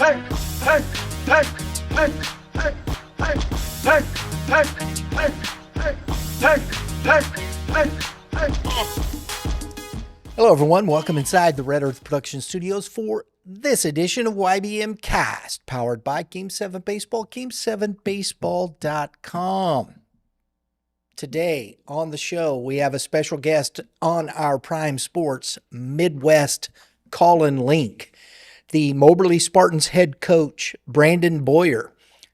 Hello, everyone. Welcome inside the Red Earth Production Studios for this edition of YBMcast, powered by Game7 Baseball, Game7Baseball.com. Today on the show, we have a special guest on our Prime Sports Midwest call-in link, the Moberly Spartans head coach, Brandon Boyer.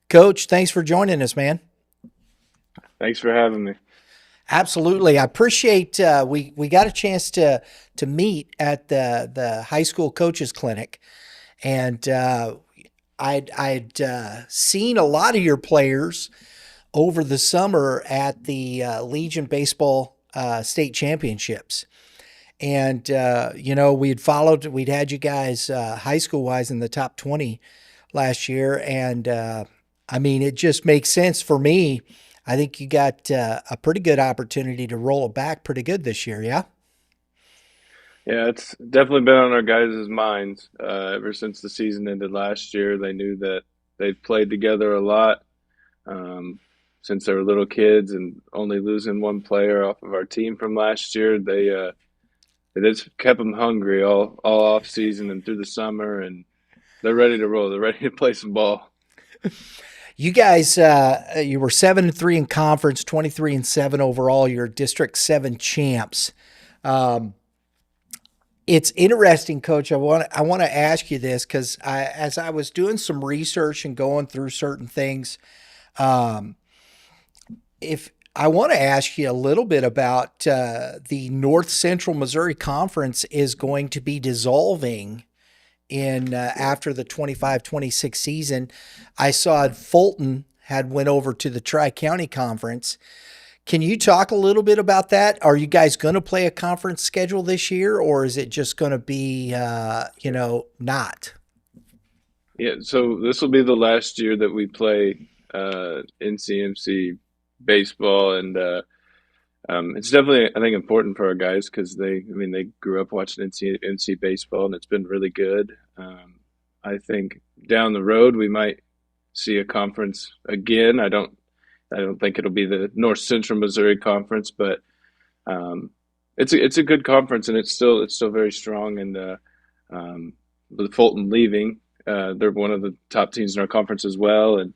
Coach, thanks for joining us, man. Thanks for having me. Absolutely. I appreciate we got a chance to meet at the high school coaches clinic, and I'd seen a lot of your players over the summer at the Legion Baseball state championships. And we'd had you guys high school wise in the top 20 last year, and it just makes sense for me. I think you got a pretty good opportunity to roll it back pretty good this year, yeah? Yeah, it's definitely been on our guys' minds ever since the season ended last year. They knew that they'd played together a lot since they were little kids, and only losing one player off of our team from last year, they just kept them hungry all off season and through the summer, and they're ready to roll. They're ready to play some ball. You guys, you were 7-3 in conference, 23-7 overall. You're District 7 champs. It's interesting, Coach. I want to ask you this because as I was doing some research and going through certain things, if I want to ask you a little bit about the North Central Missouri Conference is going to be dissolving in after the 25-26 season. I saw Fulton had went over to the Tri-County Conference. Can you talk a little bit about that? Are you guys going to play a conference schedule this year, or is it just going to be, not? Yeah, so this will be the last year that we play N.C.M.C baseball, and it's definitely, I think, important for our guys because they grew up watching N.C. baseball, and it's been really good. I think down the road we might see a conference again. I don't think it'll be the North Central Missouri Conference, but it's a good conference, and it's still very strong. And with Fulton leaving, they're one of the top teams in our conference as well, and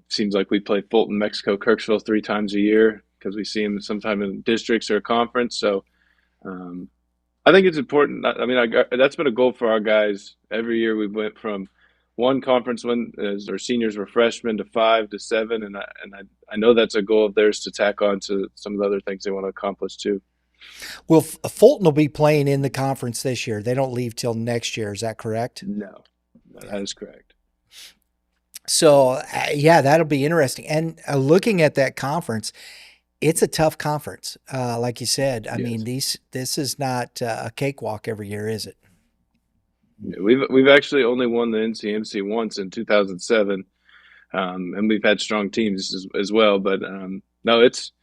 seems like we play Fulton, Mexico, Kirksville 3 times a year because we see them sometime in districts or conference. So I think it's important. That's been a goal for our guys. Every year we went from one conference when as our seniors were freshmen to 5 to 7, and I know that's a goal of theirs to tack on to some of the other things they want to accomplish too. Well, Fulton will be playing in the conference this year. They don't leave till next year. Is that correct? No, that is correct. So, that'll be interesting. And looking at that conference, it's a tough conference. Like you said, I mean, this is not a cakewalk every year, is it? We've actually only won the N.C.M.C once in 2007, and we've had strong teams as well. But Fulton's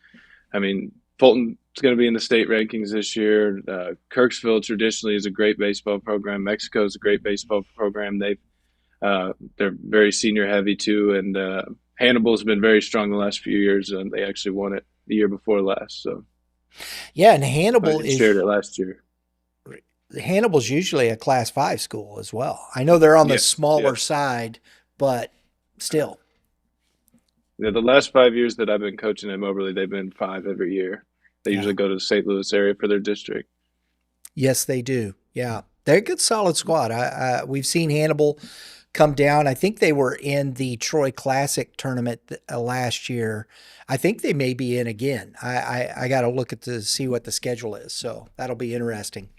going to be in the state rankings this year. Kirksville traditionally is a great baseball program. Mexico is a great baseball program. They're very senior heavy too, and Hannibal's been very strong the last few years, and they actually won it the year before last. So, yeah, and Hannibal shared it last year. Hannibal's usually a Class 5 school as well. I know they're on the smaller side, but still. Yeah, the last 5 years that I've been coaching at Moberly, they've been 5 every year. They usually go to the St. Louis area for their district. Yes, they do. Yeah, they're a good, solid squad. We've seen Hannibal come down. I think they were in the Troy Classic tournament last year. I think they may be in again. I got to look to see what the schedule is. So that'll be interesting.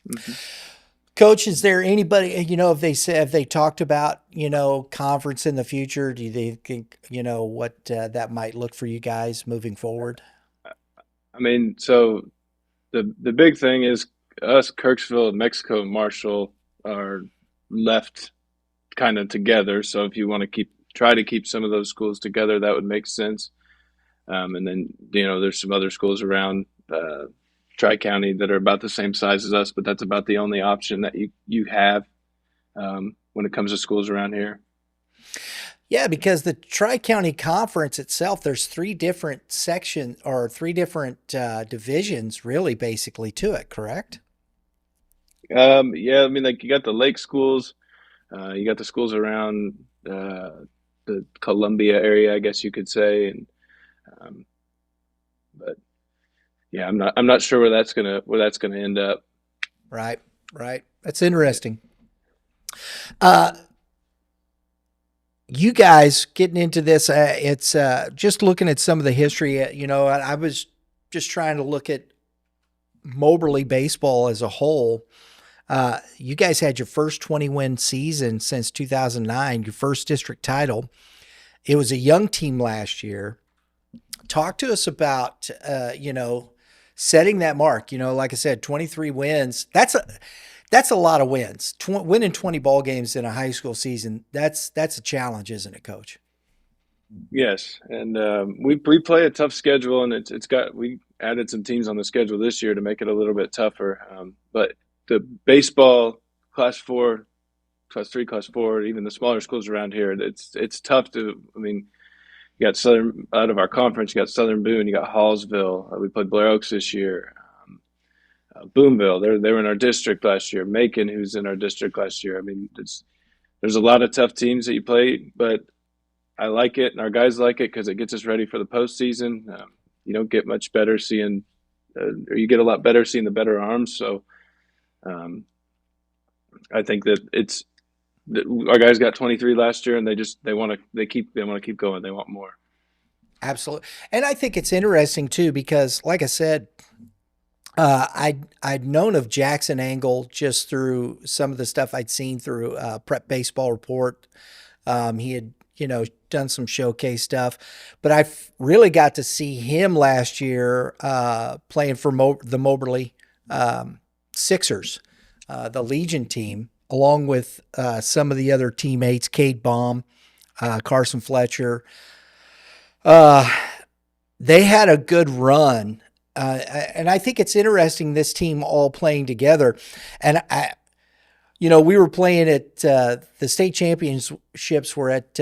Mm-hmm. Coach, is there anybody, if they talked about, conference in the future, do they think, what that might look for you guys moving forward? So the big thing is us, Kirksville, Mexico, and Marshall are left kind of together. So if you want to try to keep some of those schools together, that would make sense. And then, there's some other schools around Tri-County that are about the same size as us, but that's about the only option that you have. when it comes to schools around here. Yeah, because the Tri-County Conference itself, there's three different section or three different divisions, really, basically to it. Correct? Yeah, I mean, like you got the lake schools, you got the schools around the Columbia area, I guess you could say, and um, but yeah, I'm not sure where that's gonna end up. Right. Right. That's interesting. Yeah. Uh, you guys getting into this, it's just looking at some of the history. I was just trying to look at Moberly baseball as a whole. You guys had your first 20-win season since 2009, your first district title. It was a young team last year. Talk to us about, setting that mark. Like I said, 23 wins. That's a lot of wins. Winning 20 ball games in a high school season. That's a challenge, isn't it, Coach? Yes, and we play a tough schedule, and we added some teams on the schedule this year to make it a little bit tougher. But the baseball class four, class three, class four, even the smaller schools around here, it's tough to. I mean, you got Southern out of our conference, you got Southern Boone, you got Hallsville. We played Blair Oaks this year. Boonville, they were in our district last year. Macon, who's in our district last year. I mean, there's a lot of tough teams that you play, but I like it, and our guys like it because it gets us ready for the postseason. You don't get much better seeing, or you get a lot better seeing the better arms. So um, I think that our guys got 23 last year, and they want to keep going. They want more. Absolutely. And I think it's interesting too because, like I said, I'd known of Jackson Angle just through some of the stuff I'd seen through Prep Baseball Report. He had, done some showcase stuff, but I really got to see him last year playing for the Moberly Sixers, the Legion team, along with some of the other teammates, Cade Baum, Carson Fletcher. Uh, they had a good run. And I think it's interesting this team all playing together. And we were playing at the state championships were at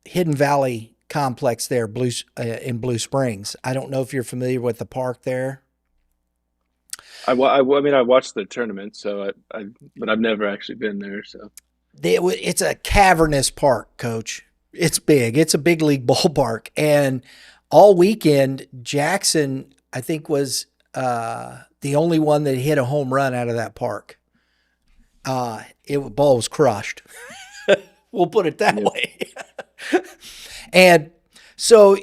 Hidden Valley Complex there, in Blue Springs. I don't know if you're familiar with the park there. I mean, I watched the tournament, but I've never actually been there. So It's a cavernous park, Coach. It's big. It's a big league ballpark, and all weekend Jackson, I think, was the only one that hit a home run out of that park. Ball was crushed. We'll put it that yep. way. And so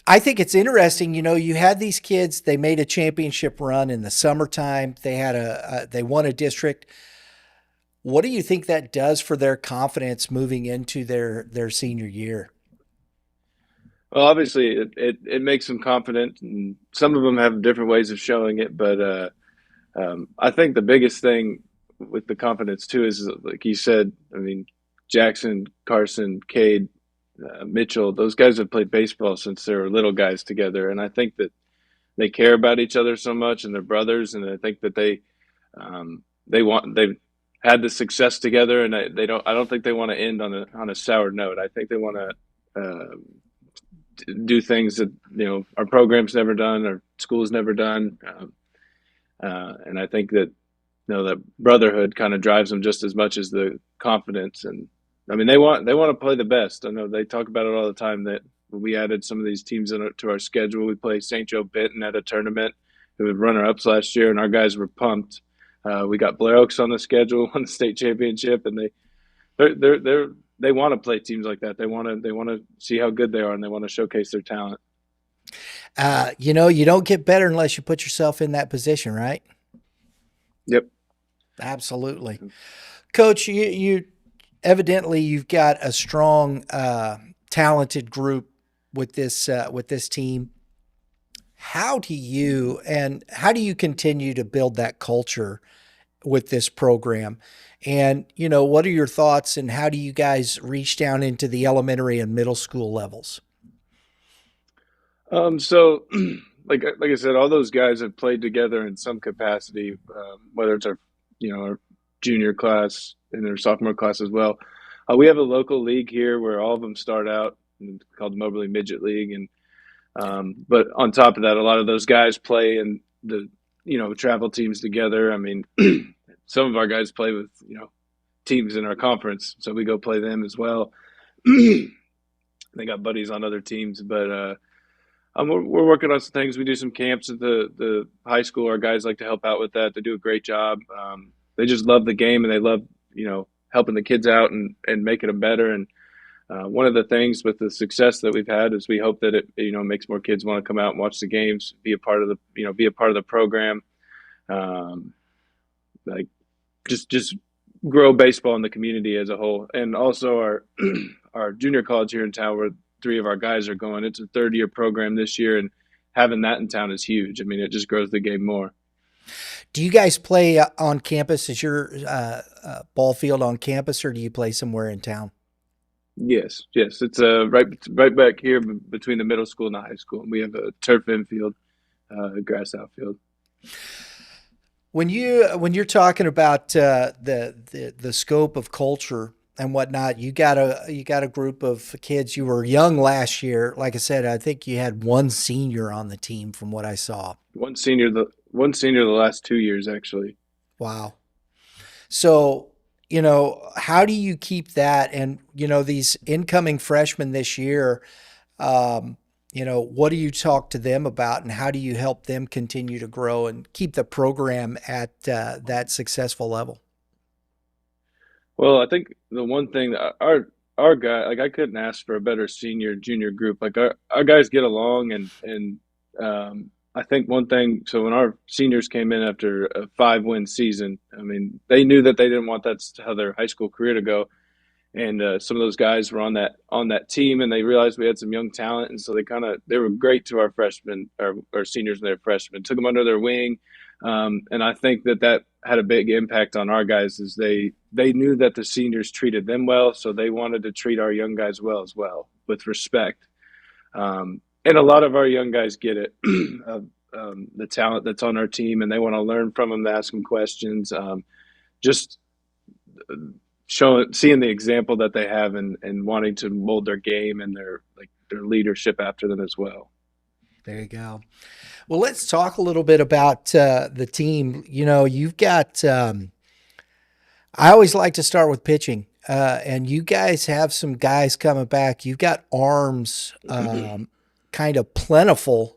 I think it's interesting. You had these kids. They made a championship run in the summertime. They won a district. What do you think that does for their confidence moving into their senior year? Well, obviously, it makes them confident, and some of them have different ways of showing it. But I think the biggest thing with the confidence too is, like you said. I mean, Jackson, Carson, Cade, Mitchell, those guys have played baseball since they were little guys together, and I think that they care about each other so much, and they're brothers, and I think that they've had the success together, and I don't think they want to end on a sour note. I think they want to do things that our program's never done, our school's never done, and I think that that brotherhood kind of drives them just as much as the confidence. And I mean, they want to play the best. I know they talk about it all the time that when we added some of these teams to our schedule, we play St. Joe Benton at a tournament, who was runner-ups last year, and our guys were pumped. We got Blair Oaks on the schedule, won the state championship, and they want to play teams like that. They want to see how good they are, and they want to showcase their talent. You don't get better unless you put yourself in that position, right? Yep. Absolutely. Coach, you evidently you've got a strong, talented group with this team. How do you continue to build that culture with this program? And, what are your thoughts and how do you guys reach down into the elementary and middle school levels? So like I said, all those guys have played together in some capacity, whether it's our junior class and their sophomore class as well. We have a local league here where all of them start out called the Moberly Midget League, and but on top of that, a lot of those guys play in the travel teams together. I mean, some of our guys play with teams in our conference, so we go play them as well. They got buddies on other teams, but we're working on some things. We do some camps at the high school. Our guys like to help out with that. They do a great job. They just love the game, and they love helping the kids out and making them better. And one of the things with the success that we've had is we hope that it makes more kids want to come out and watch the games, be a part of the program, like just grow baseball in the community as a whole. And also our junior college here in town, where three of our guys are going. It's a third-year program this year, and having that in town is huge. I mean, it just grows the game more. Do you guys play on campus? Is your ball field on campus, or do you play somewhere in town? Yes. It's right back here between the middle school and the high school. We have a turf infield, grass outfield. When you're talking about the scope of culture and whatnot, you got a group of kids. You were young last year. Like I said, I think you had one senior on the team from what I saw. One senior the last 2 years, actually. Wow. So, how do you keep that? And, these incoming freshmen this year, what do you talk to them about, and how do you help them continue to grow and keep the program at that successful level? Well, I think the one thing that our guy, like, I couldn't ask for a better senior junior group. Like, our guys get along, and I think one thing. So when our seniors came in after a 5-win season, I mean, they knew that they didn't want that's how their high school career to go. And some of those guys were on that team, and they realized we had some young talent, and so they were great to our freshmen, our seniors and their freshmen, took them under their wing, and I think that had a big impact on our guys, is they knew that the seniors treated them well, so they wanted to treat our young guys well as well, with respect, and a lot of our young guys get it, the talent that's on our team, and they want to learn from them, to ask them questions, just seeing the example that they have, and wanting to mold their game and their leadership after them as well. There you go. Well, let's talk a little bit about the team. You've got. I always like to start with pitching, and you guys have some guys coming back. You've got arms, kind of plentiful,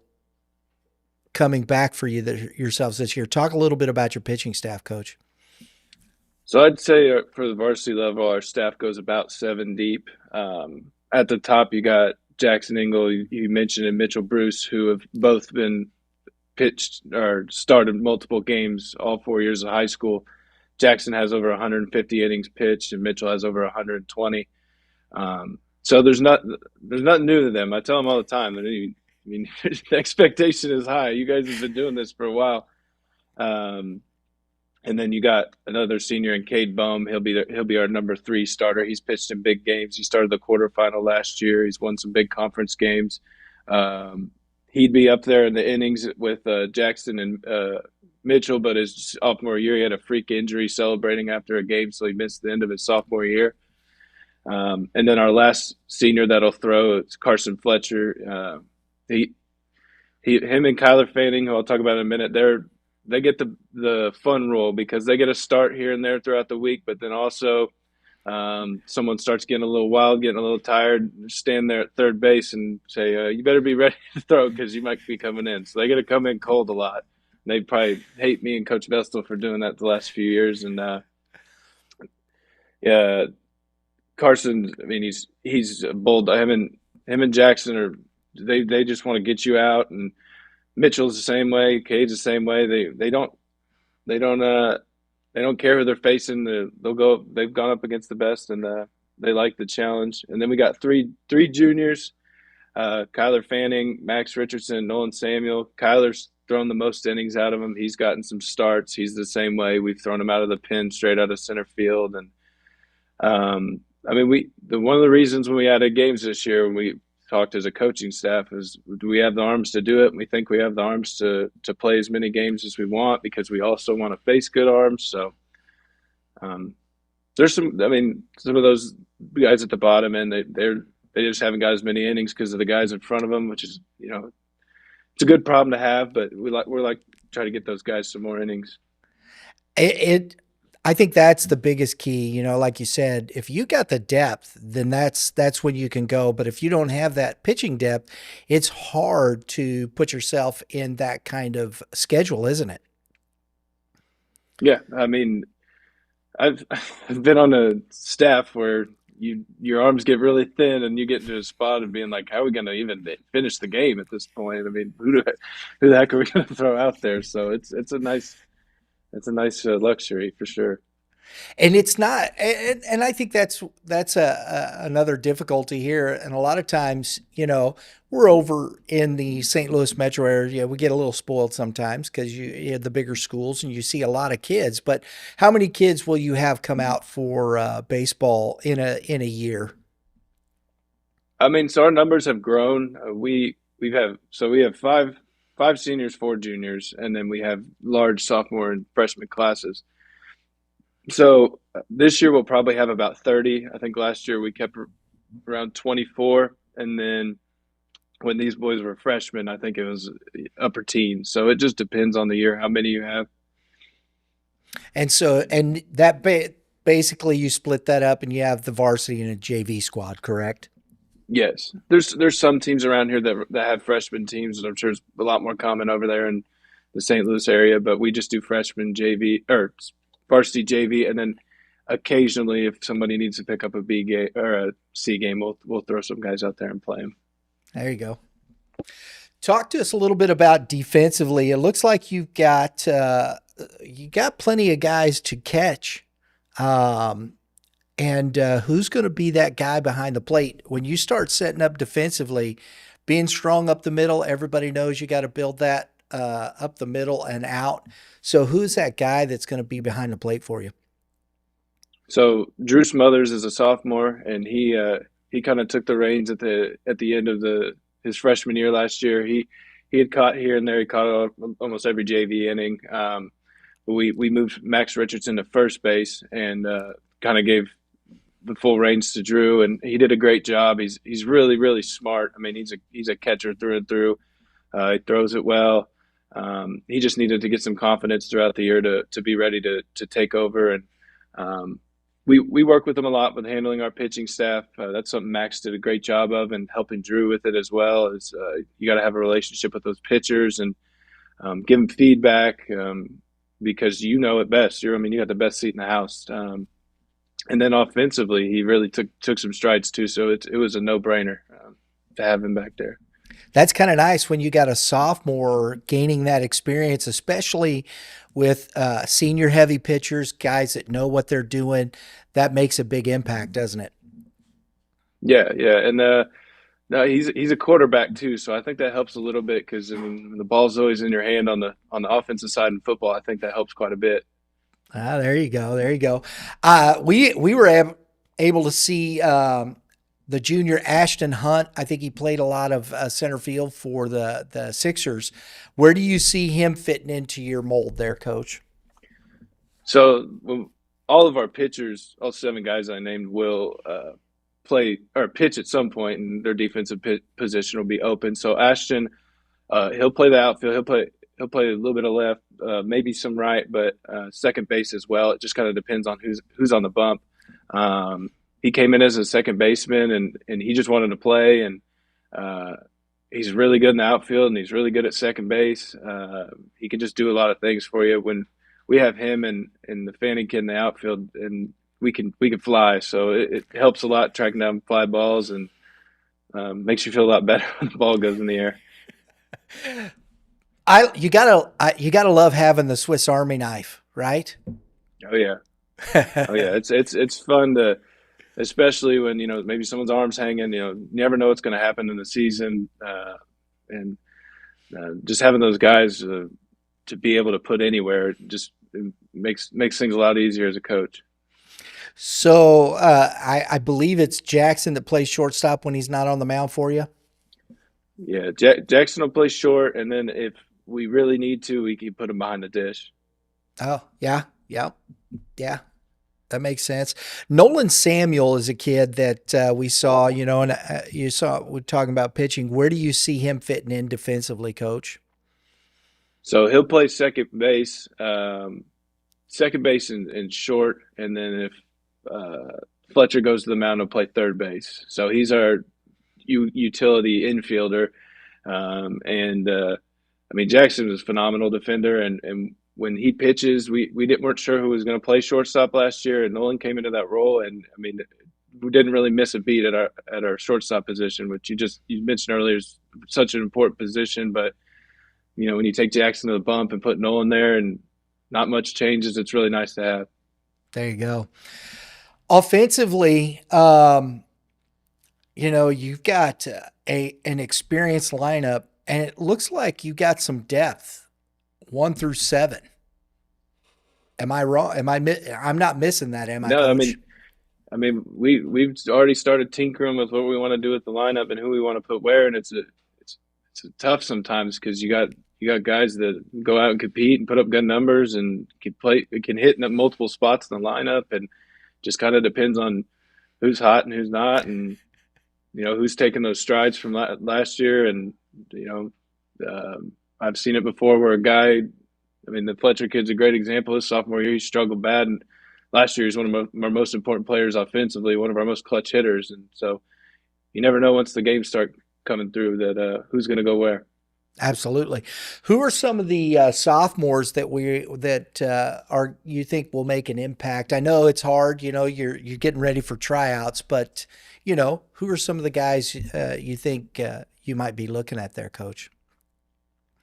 coming back for yourselves this year. Talk a little bit about your pitching staff, Coach. So I'd say for the varsity level, our staff goes about 7 deep. At the top, you got Jackson Engel, you mentioned, and Mitchell Bruce, who have both been pitched or started multiple games all 4 years of high school. Jackson has over 150 innings pitched, and Mitchell has over 120. So there's nothing new to them. I tell them all the time. I mean, the expectation is high. You guys have been doing this for a while. And then you got another senior in Cade Bohm. He'll be our number 3 starter. He's pitched in big games. He started the quarterfinal last year. He's won some big conference games. He'd be up there in the innings with Jackson and Mitchell, but his sophomore year, he had a freak injury celebrating after a game, so he missed the end of his sophomore year. And then our last senior that'll throw, it's Carson Fletcher. Him and Kyler Fanning, who I'll talk about in a minute, they get the fun role because they get a start here and there throughout the week, but then also someone starts getting a little wild, getting a little tired, stand there at third base and say, you better be ready to throw because you might be coming in. So they get to come in cold a lot. They probably hate me and Coach Vestal for doing that the last few years. And yeah, Carson, I mean, he's bold. Him and Jackson they just want to get you out, and Mitchell's the same way. Cade's the same way. They don't care who they're facing. They've gone up against the best, and they like the challenge. And then we got three juniors: Kyler Fanning, Max Richardson, Nolan Samuel. Kyler's thrown the most innings out of him. He's gotten some starts. He's the same way. We've thrown him out of the pen, straight out of center field. And I mean, one of the reasons when we added games this year, when we talked as a coaching staff, is do we have the arms to do it? And we think we have the arms to play as many games as we want, because we also want to face good arms. So Um, there's some, I mean, some of those guys at the bottom end, they just haven't got as many innings because of the guys in front of them, which is, it's a good problem to have, but we're like try to get those guys some more innings. It I think that's the biggest key, like you said, if you got the depth, then that's when you can go. But if you don't have that pitching depth, it's hard to put yourself in that kind of schedule, isn't it? Yeah, I mean, I've I've been on a staff where your arms get really thin and you get into a spot of being like, how are we going to even finish the game at this point? I mean, who the heck are we going to throw out there? So it's a nice luxury for sure. And it's not, and I think that's another difficulty here. And a lot of times, we're over in the St. Louis metro area. We get a little spoiled sometimes because you have the bigger schools and you see a lot of kids. But how many kids will you have come out for baseball in a year? I mean, so our numbers have grown. We have five seniors, four juniors, and then we have large sophomore and freshman classes. So this year we'll probably have about 30. I think last year we kept around 24, and then when these boys were freshmen, I think it was upper teens. So it just depends on the year how many you have. And so, and that basically you split that up and you have the varsity and a JV squad, correct? Yes, there's some teams around here that have freshman teams, and I'm sure it's a lot more common over there in the St. Louis area. But we just do freshman JV or varsity JV, and then occasionally, if somebody needs to pick up a B game or a C game, we'll throw some guys out there and play them. There you go. Talk to us a little bit about defensively. It looks like you got plenty of guys to catch. Um, and who's going to be that guy behind the plate when you start setting up defensively, being strong up the middle? Everybody knows you got to build that up the middle and out. So who's that guy that's going to be behind the plate for you? So Drew Smothers is a sophomore, and he kind of took the reins at the end of the his freshman year last year. He had caught here and there. He caught almost every JV inning. But we moved Max Richardson to first base and kind of gave the full reins to Drew, and he did a great job. He's really really smart. I mean, he's a catcher through and through. He throws it well. He just needed to get some confidence throughout the year to be ready to take over. And um, we work with him a lot with handling our pitching staff. That's something Max did a great job of, and helping Drew with it as well. Is you got to have a relationship with those pitchers and give them feedback because you know it best. I mean, you got the best seat in the house. And then offensively, he really took some strides too. So it was a no brainer to have him back there. That's kind of nice when you got a sophomore gaining that experience, especially with senior heavy pitchers, guys that know what they're doing. That makes a big impact, doesn't it? Yeah, yeah, and no, he's a quarterback too, so I think that helps a little bit because I mean, when the ball's always in your hand on the offensive side in football. I think that helps quite a bit. Ah, there you go. There you go. We were able to see the junior Ashton Hunt. I think he played a lot of center field for the Sixers. Where do you see him fitting into your mold there, Coach? So all of our pitchers, all seven guys I named, will play or pitch at some point, and their defensive position will be open. So Ashton, he'll play the outfield. He'll play a little bit of left, maybe some right, but second base as well. It just kind of depends on who's on the bump. He came in as a second baseman, and he just wanted to play. And uh, he's really good in the outfield, and he's really good at second base. He can just do a lot of things for you. When we have him and the Fanning kid in the outfield, and we can fly. So it helps a lot tracking down fly balls and makes you feel a lot better when the ball goes in the air. You gotta love having the Swiss Army knife, right? Oh yeah, oh yeah. It's fun to, especially when maybe someone's arms hanging. You never know what's going to happen in the season, and just having those guys to be able to put anywhere just makes things a lot easier as a coach. So I believe it's Jackson that plays shortstop when he's not on the mound for you. Yeah, Jackson will play short, and then if we really need to, we can put him behind the dish. Oh yeah, yeah, yeah. That makes sense. Nolan Samuel is a kid that we saw, and you saw we're talking about pitching. Where do you see him fitting in defensively, Coach? So he'll play second base and short, and then if Fletcher goes to the mound, he'll play third base. So he's our utility infielder, and I mean Jackson is a phenomenal defender, and when he pitches, we weren't sure who was going to play shortstop last year, and Nolan came into that role, and I mean we didn't really miss a beat at our shortstop position, which you mentioned earlier is such an important position, but when you take Jackson to the bump and put Nolan there and not much changes, it's really nice to have. There you go. Offensively, you've got an experienced lineup, and it looks like you got some depth, 1 through 7. Am I wrong? I'm not missing that, am I, No, Coach? I mean we've already started tinkering with what we want to do with the lineup and who we want to put where, and it's tough sometimes because you got guys that go out and compete and put up good numbers and can hit in multiple spots in the lineup, and just kind of depends on who's hot and who's not, and who's taking those strides from last year. And you I've seen it before where a guy, I mean, the Fletcher kid's a great example. His sophomore year, he struggled bad, and last year he's one of our most important players offensively, one of our most clutch hitters. And so you never know once the games start coming through that who's going to go where. Absolutely. Who are some of the sophomores that are you think will make an impact? I know it's hard. You're getting ready for tryouts, but who are some of the guys you think you might be looking at there, Coach?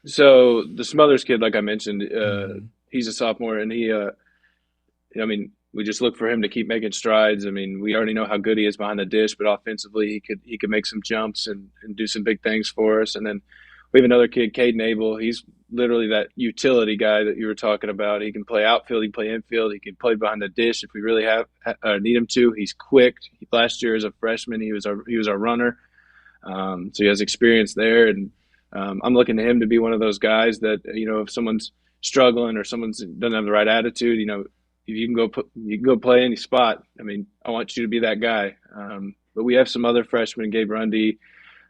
So the Smothers kid, like I mentioned, Hmm. he's a sophomore, and I mean, we just look for him to keep making strides. I mean, we already know how good he is behind the dish, but offensively, he could make some jumps and do some big things for us. And then we have another kid, Caden Abel. He's literally that utility guy that you were talking about. He can play outfield, he can play infield, he can play behind the dish if we really need him to. He's quick. Last year as a freshman, he was our runner, so he has experience there, and I'm looking to him to be one of those guys that if someone's struggling or someone doesn't have the right attitude, if you can go play any spot. I mean, I want you to be that guy. But we have some other freshmen, Gabe Rundy.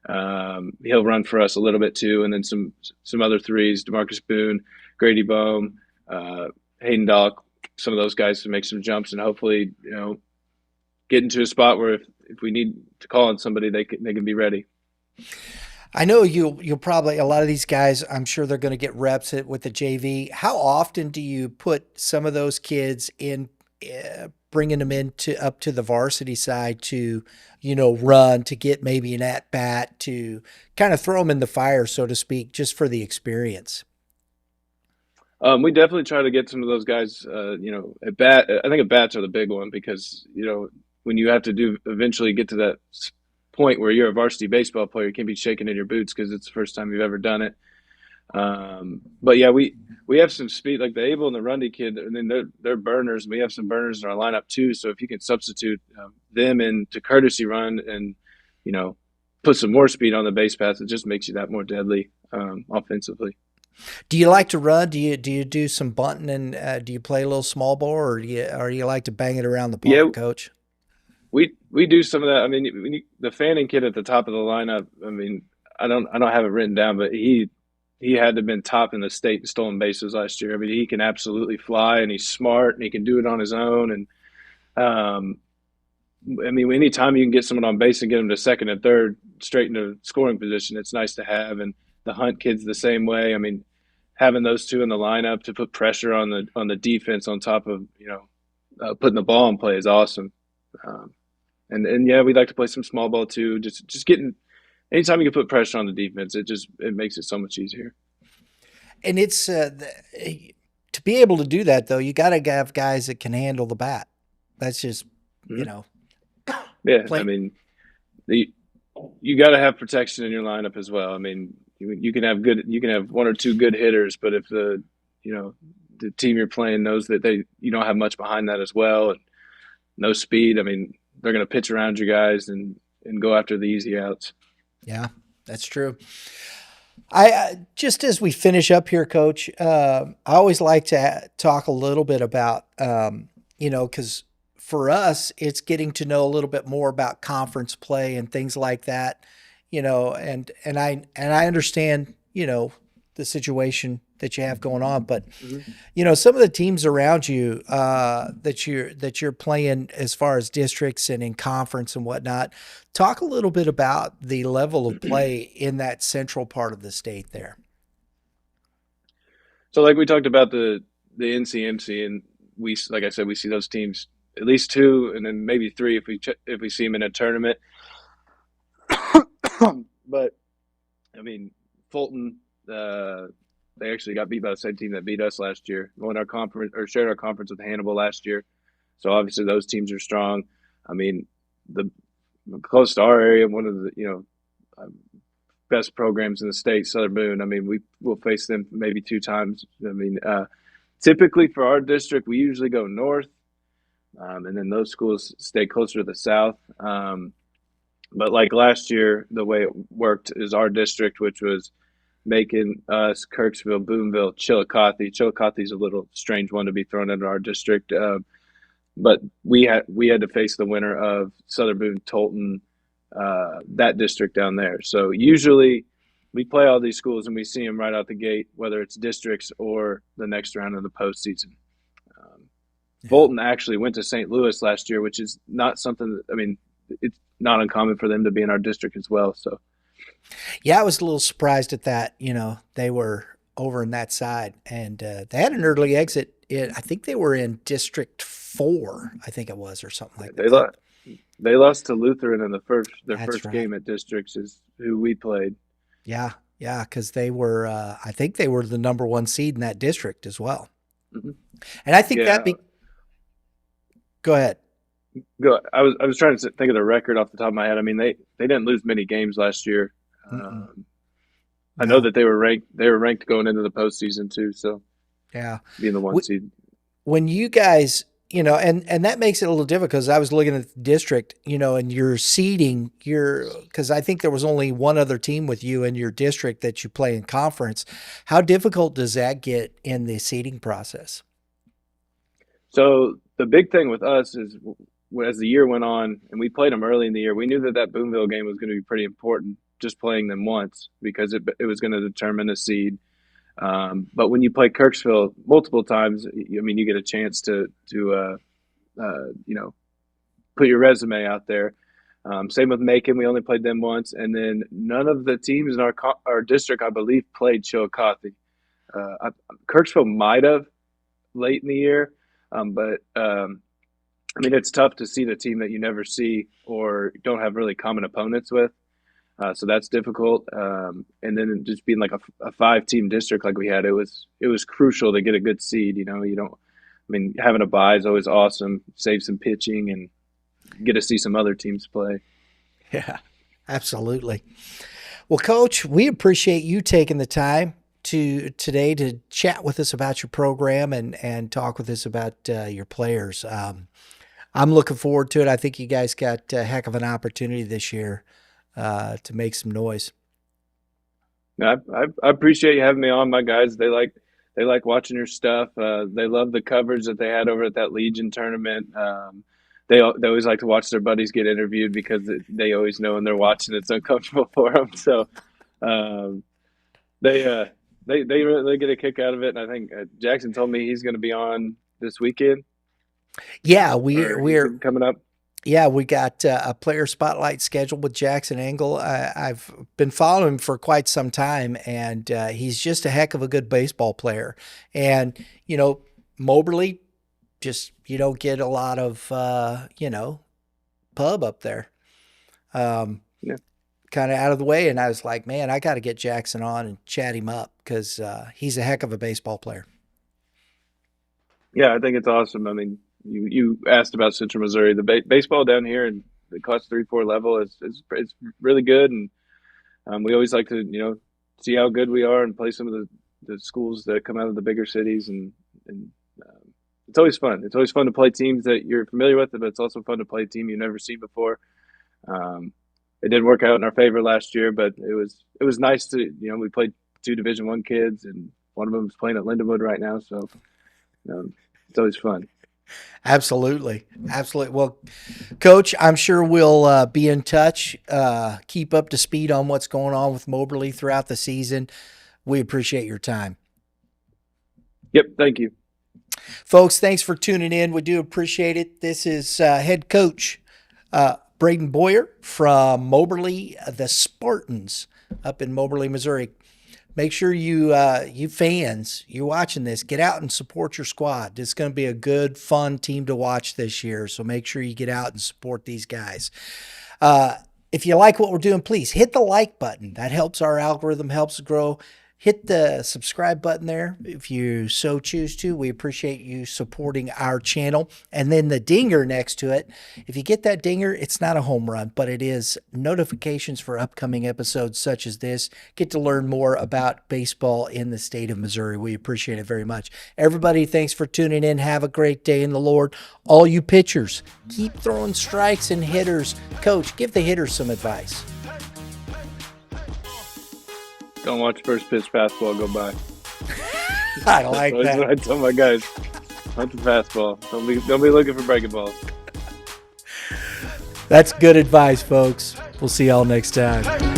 He'll run for us a little bit too, and then some other threes, Demarcus Boone, Grady Bohm, Hayden Dock, some of those guys to make some jumps and hopefully get into a spot where if we need to call on somebody, they can be ready. I know you'll probably a lot of these guys. I'm sure they're going to get reps with the JV. How often do you put some of those kids in, bringing them into up to the varsity side to, run to get maybe an at bat to kind of throw them in the fire, so to speak, just for the experience? We definitely try to get some of those guys, at bat. I think at bats are the big one because when you have to eventually get to that point where you're a varsity baseball player, you can't be shaking in your boots because it's the first time you've ever done it. But yeah, we have some speed, like the Abel and the Rundy kid. I mean, they're burners. We have some burners in our lineup too. So if you can substitute them into courtesy run and put some more speed on the base paths, it just makes you that more deadly offensively. Do you like to run? Do you do some bunting and do you play a little small ball or do you like to bang it around the Yeah, park, Coach? we do some of that. I mean, the Fanning kid at the top of the lineup. I mean, I don't have it written down, but he had to have been top in the state in stolen bases last year. I mean, he can absolutely fly, and he's smart, and he can do it on his own. And I mean, anytime you can get someone on base and get them to second and third straight into scoring position, it's nice to have. And the Hunt kid's the same way. I mean, having those two in the lineup to put pressure on the defense on top of putting the ball in play is awesome. Um, and yeah, we'd like to play some small ball too. Just getting anytime you can put pressure on the defense, it makes it so much easier. And it's to be able to do that though, you got to have guys that can handle the bat. That's just you Mhm. know Yeah, I play. mean, the you got to have protection in your lineup as well. I mean, you can have one or two good hitters, but if you know the team you're playing knows that you don't have much behind that as well, and no speed, I mean, they're going to pitch around you guys and go after the easy outs. Yeah, that's true. I just as we finish up here, Coach, I always like to talk a little bit about because for us, it's getting to know a little bit more about conference play and things like that, and I understand, the situation that you have going on, but Mhm. some of the teams around you that you're playing as far as districts and in conference and whatnot. Talk a little bit about the level of play in that central part of the state there. So like we talked about the N.C.M.C, and like I said, we see those teams at least two, and then maybe three if we see them in a tournament. But I mean, Fulton, uh, they actually got beat by the same team that beat us last year. Won our conference or shared our conference with Hannibal last year. So obviously those teams are strong. I mean, the close to our area, one of the best programs in the state, Southern Boone. I mean, we will face them maybe two times. I mean, typically for our district, we usually go north, and then those schools stay closer to the south. But like last year, the way it worked is our district, which was Macon, us, Kirksville, Boonville, Chillicothe. Chillicothe's a little strange one to be thrown into our district, but we had to face the winner of Southern Boone, Tolton, that district down there. So usually we play all these schools and we see them right out the gate, whether it's districts or the next round of the postseason. Um, Yeah. Fulton actually went to St. Louis last year, which is not something that, I mean, it's not uncommon for them to be in our district as well. So Yeah, I was a little surprised at that. They were over in that side, and they had an early exit. I think they were in District 4, I think it was, or something like they that. lost. They lost to Lutheran in their That's first right. game at districts is who we played. Yeah, yeah, because they were, I think they were the number one seed in that district as well. Mhm. And I think Yeah, go ahead. go. I was trying to think of the record off the top of my head. I mean, they didn't lose many games last year. Mm-mm. Um, I know No, that they were ranked. They were ranked going into the postseason too. So yeah. being the one We, seed. when you guys, and that makes it a little difficult because I was looking at the district, and your seeding, because I think there was only one other team with you in your district that you play in conference. How difficult does that get in the seeding process? So the big thing with us is as the year went on, and we played them early in the year, we knew that that Boonville game was going to be pretty important. Just playing them once because it was going to determine a seed. But when you play Kirksville multiple times, I mean, you get a chance to put your resume out there. Same with Macon, we only played them once, and then none of the teams in our district, I believe, played Chillicothe. Kirksville might have late in the year, but I mean, it's tough to see the team that you never see or don't have really common opponents with. So that's difficult. And then just being like a five-team district like we had, it was crucial to get a good seed. You don't. I mean, having a bye is always awesome. Save some pitching and get to see some other teams play. Yeah, absolutely. Well, Coach, we appreciate you taking the time today to chat with us about your program and talk with us about your players. I'm looking forward to it. I think you guys got a heck of an opportunity this year to make some noise. I appreciate you having me on, my guys. They like watching your stuff. They love the coverage that they had over at that Legion tournament. They always like to watch their buddies get interviewed because they always know when they're watching it's uncomfortable for them. So um, they they really get a kick out of it. And I think Jackson told me he's going to be on this weekend Yeah, we or he's we're coming up. yeah, we got a player spotlight scheduled with Jackson Engel. I've been following him for quite some time, and he's just a heck of a good baseball player. And Moberly, just you don't get a lot of pub up there. Um, Yeah, Kind of out of the way, and I was like, man, I got to get Jackson on and chat him up because he's a heck of a baseball player. yeah, I think it's awesome. I mean, you asked about Central Missouri. The baseball down here in the Class 3-4 level is it's really good, and we always like to see how good we are and play some of the schools that come out of the bigger cities, and it's always fun. It's always fun to play teams that you're familiar with, but it's also fun to play a team you've never seen before. Um, it didn't work out in our favor last year, but it was nice to we played two Division I kids, and one of them is playing at Lindenwood right now, so it's always fun. Absolutely. Absolutely. Well, Coach, I'm sure we'll be in touch. Keep up to speed on what's going on with Moberly throughout the season. We appreciate your time. Yep, thank you. Folks, thanks for tuning in. We do appreciate it. This is head coach Brandon Boyer from Moberly, the Spartans up in Moberly, Missouri. Make sure you fans, you watching this, get out and support your squad. It's going to be a good, fun team to watch this year. So make sure you get out and support these guys. If you like what we're doing, please hit the like button. That helps our algorithm, helps grow. Hit the subscribe button there if you so choose to. We appreciate you supporting our channel. And then the dinger next to it. If you get that dinger, it's not a home run, but it is notifications for upcoming episodes such as this. Get to learn more about baseball in the state of Missouri. We appreciate it very much. Everybody, thanks for tuning in. Have a great day in the Lord. All you pitchers, keep throwing strikes and hitters. Coach, give the hitters some advice. Don't watch first pitch fastball go by. I like That's that. what I tell my guys. Hunt the fastball. Don't be looking for breaking balls. That's good advice, folks. We'll see y'all next time.